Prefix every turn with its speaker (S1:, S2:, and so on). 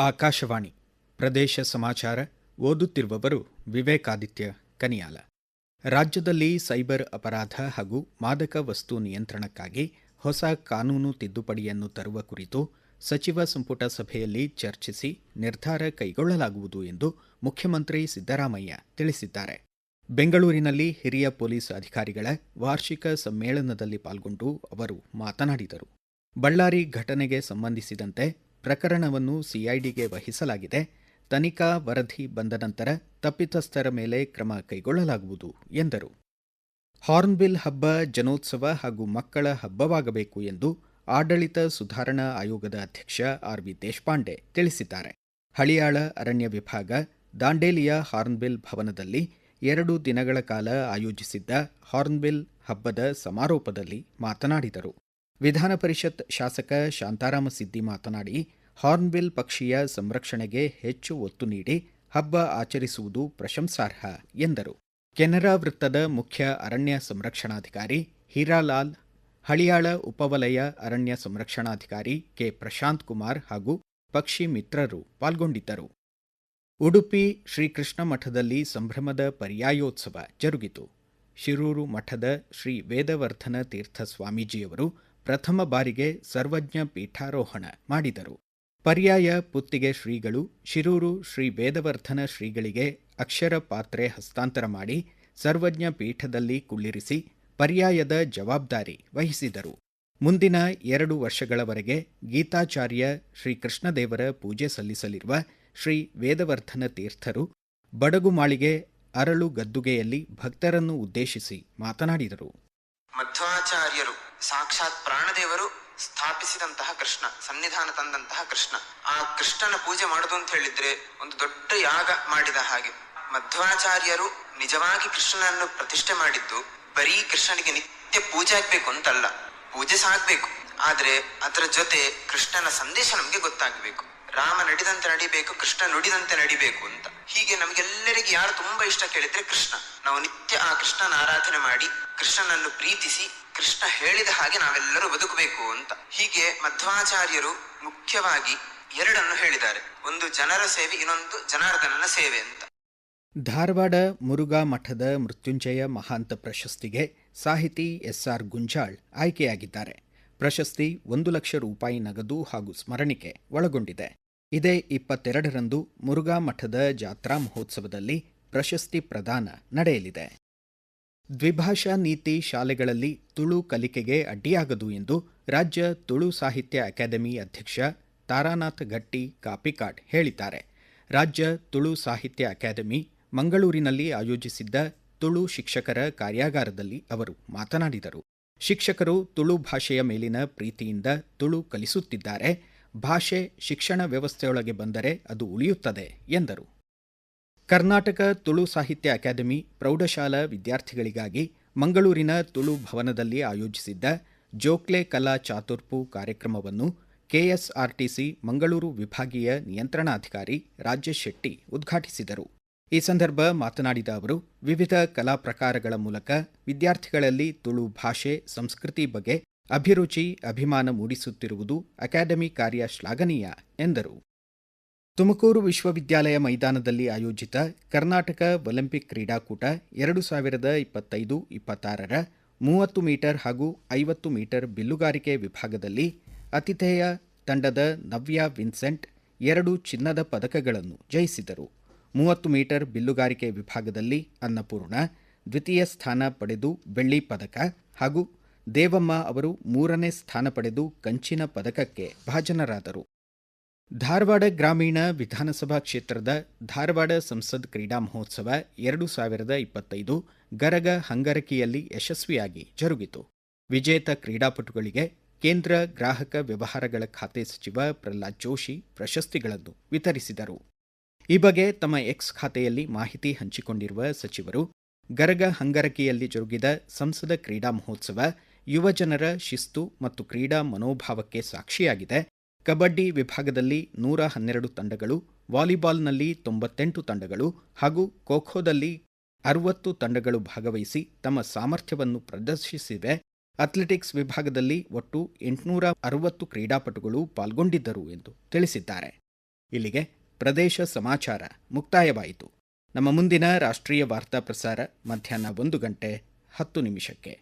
S1: ಆಕಾಶವಾಣಿ ಪ್ರದೇಶ ಸಮಾಚಾರ ಓದುತ್ತಿರುವವರು ವಿವೇಕಾದಿತ್ಯ ಕನಿಯಾಲ. ರಾಜ್ಯದಲ್ಲಿ ಸೈಬರ್ ಅಪರಾಧ ಹಾಗೂ ಮಾದಕ ವಸ್ತು ನಿಯಂತ್ರಣಕ್ಕಾಗಿ ಹೊಸ ಕಾನೂನು ತಿದ್ದುಪಡಿಯನ್ನು ತರುವ ಕುರಿತು ಸಚಿವ ಸಂಪುಟ ಸಭೆಯಲ್ಲಿ ಚರ್ಚಿಸಿ ನಿರ್ಧಾರ ಕೈಗೊಳ್ಳಲಾಗುವುದು ಎಂದು ಮುಖ್ಯಮಂತ್ರಿ ಸಿದ್ದರಾಮಯ್ಯ ತಿಳಿಸಿದ್ದಾರೆ. ಬೆಂಗಳೂರಿನಲ್ಲಿ ಹಿರಿಯ ಪೊಲೀಸ್ ಅಧಿಕಾರಿಗಳ ವಾರ್ಷಿಕ ಸಮ್ಮೇಳನದಲ್ಲಿ ಪಾಲ್ಗೊಂಡು ಅವರು ಮಾತನಾಡಿದರು. ಬಳ್ಳಾರಿ ಘಟನೆಗೆ ಸಂಬಂಧಿಸಿದಂತೆ ಪ್ರಕರಣವನ್ನು ಸಿಐಡಿಗೆ ವಹಿಸಲಾಗಿದೆ. ತನಿಖಾ ವರದಿ ಬಂದ ನಂತರ ತಪ್ಪಿತಸ್ಥರ ಮೇಲೆ ಕ್ರಮ ಕೈಗೊಳ್ಳಲಾಗುವುದು ಎಂದರು. ಹಾರ್ನ್ಬಿಲ್ ಹಬ್ಬ ಜನೋತ್ಸವ ಹಾಗೂ ಮಕ್ಕಳ ಹಬ್ಬವಾಗಬೇಕು ಎಂದು ಆಡಳಿತ ಸುಧಾರಣಾ ಆಯೋಗದ ಅಧ್ಯಕ್ಷ ಆರ್.ವಿ. ದೇಶಪಾಂಡೆ ತಿಳಿಸಿದ್ದಾರೆ. ಹಳಿಯಾಳ ಅರಣ್ಯ ವಿಭಾಗ ದಾಂಡೇಲಿಯ ಹಾರ್ನ್ಬಿಲ್ ಭವನದಲ್ಲಿ 2 ದಿನಗಳ ಕಾಲ ಆಯೋಜಿಸಿದ್ದ ಹಾರ್ನ್ಬಿಲ್ ಹಬ್ಬದ ಸಮಾರೋಪದಲ್ಲಿ ಮಾತನಾಡಿದರು. ವಿಧಾನ ಪರಿಷತ್ ಶಾಸಕ ಶಾಂತಾರಾಮ ಸಿದ್ದಿ ಮಾತನಾಡಿ, ಹಾರ್ನ್ಬಿಲ್ ಪಕ್ಷಿಯ ಸಂರಕ್ಷಣೆಗೆ ಹೆಚ್ಚು ಒತ್ತು ನೀಡಿ ಹಬ್ಬ ಆಚರಿಸುವುದು ಪ್ರಶಂಸಾರ್ಹ ಎಂದರು. ಕೆನರಾ ವೃತ್ತದ ಮುಖ್ಯ ಅರಣ್ಯ ಸಂರಕ್ಷಣಾಧಿಕಾರಿ ಹೀರಾಲಾಲ್, ಹಳಿಯಾಳ ಉಪವಲಯ ಅರಣ್ಯ ಸಂರಕ್ಷಣಾಧಿಕಾರಿ ಕೆ. ಪ್ರಶಾಂತ್ ಕುಮಾರ್ ಹಾಗೂ ಪಕ್ಷಿ ಮಿತ್ರರು ಪಾಲ್ಗೊಂಡಿದ್ದರು. ಉಡುಪಿ ಶ್ರೀಕೃಷ್ಣ ಮಠದಲ್ಲಿ ಸಂಭ್ರಮದ ಪರ್ಯಾಯೋತ್ಸವ ಜರುಗಿತು. ಶಿರೂರು ಮಠದ ಶ್ರೀ ವೇದವರ್ಧನ ತೀರ್ಥ ಸ್ವಾಮೀಜಿಯವರು ಪ್ರಥಮ ಬಾರಿಗೆ ಸರ್ವಜ್ಞ ಪೀಠಾರೋಹಣ ಮಾಡಿದರು. ಪರ್ಯಾಯ ಪುತ್ತಿಗೆ ಶ್ರೀಗಳು ಶಿರೂರು ಶ್ರೀ ವೇದವರ್ಧನ ಶ್ರೀಗಳಿಗೆ ಅಕ್ಷರ ಪಾತ್ರೆ ಹಸ್ತಾಂತರ ಮಾಡಿ ಸರ್ವಜ್ಞ ಪೀಠದಲ್ಲಿ ಕುಳ್ಳಿರಿಸಿ ಪರ್ಯಾಯದ ಜವಾಬ್ದಾರಿ ವಹಿಸಿದರು. ಮುಂದಿನ 2 ವರ್ಷಗಳವರೆಗೆ ಗೀತಾಚಾರ್ಯ ಶ್ರೀಕೃಷ್ಣದೇವರ ಪೂಜೆ ಸಲ್ಲಿಸಲಿರುವ ಶ್ರೀ ವೇದವರ್ಧನ ತೀರ್ಥರು ಬಡಗುಮಾಳಿಗೆ ಅರಳು ಗದ್ದುಗೆಯಲ್ಲಿ ಭಕ್ತರನ್ನು ಉದ್ದೇಶಿಸಿ ಮಾತನಾಡಿದರು.
S2: ಮಧ್ವಾಚಾರ್ಯರು ಸಾಕ್ಷಾತ್ ಪ್ರಾಣದೇವರು ಸ್ಥಾಪಿಸಿದಂತಹ ಕೃಷ್ಣ, ಸನ್ನಿಧಾನ ತಂದಂತಹ ಕೃಷ್ಣ, ಆ ಕೃಷ್ಣನ ಪೂಜೆ ಮಾಡುದು ಅಂತ ಹೇಳಿದ್ರೆ ಒಂದು ದೊಡ್ಡ ಯಾಗ ಮಾಡಿದ ಹಾಗೆ. ಮಧ್ವಾಚಾರ್ಯರು ನಿಜವಾಗಿ ಕೃಷ್ಣನನ್ನು ಪ್ರತಿಷ್ಠೆ ಮಾಡಿದ್ದು ಬರೀ ಕೃಷ್ಣನಿಗೆ ನಿತ್ಯ ಪೂಜೆ ಆಗ್ಬೇಕು ಅಂತಲ್ಲ, ಪೂಜೆ ಸಾಗ್ಬೇಕು, ಆದ್ರೆ ಅದರ ಜೊತೆ ಕೃಷ್ಣನ ಸಂದೇಶ ನಮ್ಗೆ ಗೊತ್ತಾಗಬೇಕು. ರಾಮ ನಡೆದಂತೆ ನಡಿಬೇಕು, ಕೃಷ್ಣ ನುಡಿದಂತೆ ನಡಿಬೇಕು ಅಂತ. ಹೀಗೆ ನಮ್ಗೆಲ್ಲರಿಗೆ ಯಾರು ತುಂಬಾ ಇಷ್ಟ ಕೇಳಿದ್ರೆ ಕೃಷ್ಣ. ನಾವು ನಿತ್ಯ ಆ ಕೃಷ್ಣನ ಆರಾಧನೆ ಮಾಡಿ ಕೃಷ್ಣನನ್ನು ಪ್ರೀತಿಸಿ ಕೃಷ್ಣ ಹೇಳಿದ ಹಾಗೆ ನಾವೆಲ್ಲರೂ ಬದುಕಬೇಕು ಅಂತ. ಹೀಗೆ ಮಧ್ವಾಚಾರ್ಯರು ಮುಖ್ಯವಾಗಿ 2 ಹೇಳಿದ್ದಾರೆ. ಒಂದು ಜನರ ಸೇವೆ, ಇನ್ನೊಂದು ಜನಾರ್ದನನ ಸೇವೆ ಅಂತ.
S1: ಧಾರವಾಡ ಮುರುಘಾ ಮಠದ ಮೃತ್ಯುಂಜಯ ಮಹಾಂತ ಪ್ರಶಸ್ತಿಗೆ ಸಾಹಿತಿ ಎಸ್.ಆರ್. ಗುಂಜಾಳ್ ಆಯ್ಕೆಯಾಗಿದ್ದಾರೆ. ಪ್ರಶಸ್ತಿ 1 ಲಕ್ಷ ರೂಪಾಯಿ ನಗದು ಹಾಗೂ ಸ್ಮರಣಿಕೆ ಒಳಗೊಂಡಿದೆ. ಇದೇ 22ರಂದು ಮುರುಘಾ ಮಠದ ಜಾತ್ರಾ ಮಹೋತ್ಸವದಲ್ಲಿ ಪ್ರಶಸ್ತಿ ಪ್ರದಾನ ನಡೆಯಲಿದೆ. ದ್ವಿಭಾಷಾ ನೀತಿ ಶಾಲೆಗಳಲ್ಲಿ ತುಳು ಕಲಿಕೆಗೆ ಅಡ್ಡಿಯಾಗದು ಎಂದು ರಾಜ್ಯ ತುಳು ಸಾಹಿತ್ಯ ಅಕಾಡೆಮಿ ಅಧ್ಯಕ್ಷ ತಾರಾನಾಥ್ ಗಟ್ಟಿ ಕಾಪಿಕಾಡ್ ಹೇಳಿದ್ದಾರೆ. ರಾಜ್ಯ ತುಳು ಸಾಹಿತ್ಯ ಅಕಾಡೆಮಿ ಮಂಗಳೂರಿನಲ್ಲಿ ಆಯೋಜಿಸಿದ್ದ ತುಳು ಶಿಕ್ಷಕರ ಕಾರ್ಯಾಗಾರದಲ್ಲಿ ಅವರು ಮಾತನಾಡಿದರು. ಶಿಕ್ಷಕರು ತುಳು ಭಾಷೆಯ ಮೇಲಿನ ಪ್ರೀತಿಯಿಂದ ತುಳು ಕಲಿಸುತ್ತಿದ್ದಾರೆ. ಭಾಷೆ ಶಿಕ್ಷಣ ವ್ಯವಸ್ಥೆಯೊಳಗೆ ಬಂದರೆ ಅದು ಉಳಿಯುತ್ತದೆ ಎಂದರು. ಕರ್ನಾಟಕ ತುಳು ಸಾಹಿತ್ಯ ಅಕಾಡೆಮಿ ಪ್ರೌಢಶಾಲಾ ವಿದ್ಯಾರ್ಥಿಗಳಿಗಾಗಿ ಮಂಗಳೂರಿನ ತುಳು ಭವನದಲ್ಲಿ ಆಯೋಜಿಸಿದ್ದ ಜೋಕ್ಲೆ ಕಲಾ ಚಾತುರ್ಪು ಕಾರ್ಯಕ್ರಮವನ್ನು ಕೆಎಸ್ಆರ್ಟಿಸಿ ಮಂಗಳೂರು ವಿಭಾಗೀಯ ನಿಯಂತ್ರಣಾಧಿಕಾರಿ ರಾಜೇಶ್ ಶೆಟ್ಟಿ ಉದ್ಘಾಟಿಸಿದರು. ಈ ಸಂದರ್ಭ ಮಾತನಾಡಿದ ಅವರು, ವಿವಿಧ ಕಲಾ ಪ್ರಕಾರಗಳ ಮೂಲಕ ವಿದ್ಯಾರ್ಥಿಗಳಲ್ಲಿ ತುಳು ಭಾಷೆ, ಸಂಸ್ಕೃತಿ ಬಗ್ಗೆ ಅಭಿರುಚಿ, ಅಭಿಮಾನ ಮೂಡಿಸುತ್ತಿರುವುದು ಅಕಾಡೆಮಿ ಕಾರ್ಯ ಶ್ಲಾಘನೀಯ ಎಂದರು. ತುಮಕೂರು ವಿಶ್ವವಿದ್ಯಾಲಯ ಮೈದಾನದಲ್ಲಿ ಆಯೋಜಿತ ಕರ್ನಾಟಕ ಒಲಿಂಪಿಕ್ ಕ್ರೀಡಾಕೂಟ 2025-26ರ 30 ಮೀಟರ್ ಹಾಗೂ 50 ಮೀಟರ್ ಬಿಲ್ಲುಗಾರಿಕೆ ವಿಭಾಗದಲ್ಲಿ ಆತಿಥೇಯ ತಂಡದ ನವ್ಯಾ ವಿನ್ಸೆಂಟ್ 2 ಚಿನ್ನದ ಪದಕಗಳನ್ನು ಜಯಿಸಿದರು. 30 ಮೀಟರ್ ಬಿಲ್ಲುಗಾರಿಕೆ ವಿಭಾಗದಲ್ಲಿ ಅನ್ನಪೂರ್ಣ ದ್ವಿತೀಯ ಸ್ಥಾನ ಪಡೆದು ಬೆಳ್ಳಿ ಪದಕ ಹಾಗೂ ದೇವಮ್ಮ ಅವರು 3ನೇ ಸ್ಥಾನ ಪಡೆದು ಕಂಚಿನ ಪದಕಕ್ಕೆ ಭಾಜನರಾದರು. ಧಾರವಾಡ ಗ್ರಾಮೀಣ ವಿಧಾನಸಭಾ ಕ್ಷೇತ್ರದ ಧಾರವಾಡ ಸಂಸದ್ ಕ್ರೀಡಾ ಮಹೋತ್ಸವ 2025 ಗರಗ ಹಂಗರಕಿಯಲ್ಲಿ ಯಶಸ್ವಿಯಾಗಿ ಜರುಗಿತು. ವಿಜೇತ ಕ್ರೀಡಾಪಟುಗಳಿಗೆ ಕೇಂದ್ರ ಗ್ರಾಹಕ ವ್ಯವಹಾರಗಳ ಖಾತೆ ಸಚಿವ ಪ್ರಹ್ಲಾದ್ ಜೋಶಿ ಪ್ರಶಸ್ತಿಗಳನ್ನು ವಿತರಿಸಿದರು. ಈ ಬಗ್ಗೆ ತಮ್ಮ ಎಕ್ಸ್ ಖಾತೆಯಲ್ಲಿ ಮಾಹಿತಿ ಹಂಚಿಕೊಂಡಿರುವ ಸಚಿವರು, ಗರಗ ಹಂಗರಕಿಯಲ್ಲಿ ಜರುಗಿದ ಸಂಸದ ಕ್ರೀಡಾ ಮಹೋತ್ಸವ ಯುವಜನರ ಶಿಸ್ತು ಮತ್ತು ಕ್ರೀಡಾ ಮನೋಭಾವಕ್ಕೆ ಸಾಕ್ಷಿಯಾಗಿದೆ. ಕಬಡ್ಡಿ ವಿಭಾಗದಲ್ಲಿ 112 ತಂಡಗಳು, ವಾಲಿಬಾಲ್ನಲ್ಲಿ 98 ತಂಡಗಳು ಹಾಗೂ ಖೋಖೋದಲ್ಲಿ 60 ತಂಡಗಳು ಭಾಗವಹಿಸಿ ತಮ್ಮ ಸಾಮರ್ಥ್ಯವನ್ನು ಪ್ರದರ್ಶಿಸಿವೆ. ಅಥ್ಲೆಟಿಕ್ಸ್ ವಿಭಾಗದಲ್ಲಿ ಒಟ್ಟು 860 ಕ್ರೀಡಾಪಟುಗಳು ಪಾಲ್ಗೊಂಡಿದ್ದರು ಎಂದು ತಿಳಿಸಿದ್ದಾರೆ. ಇಲ್ಲಿಗೆ ಪ್ರದೇಶ ಸಮಾಚಾರ ಮುಕ್ತಾಯವಾಯಿತು. ನಮ್ಮ ಮುಂದಿನ ರಾಷ್ಟ್ರೀಯ ವಾರ್ತಾ ಪ್ರಸಾರ ಮಧ್ಯಾಹ್ನ 1:10 ನಿಮಿಷಕ್ಕೆ.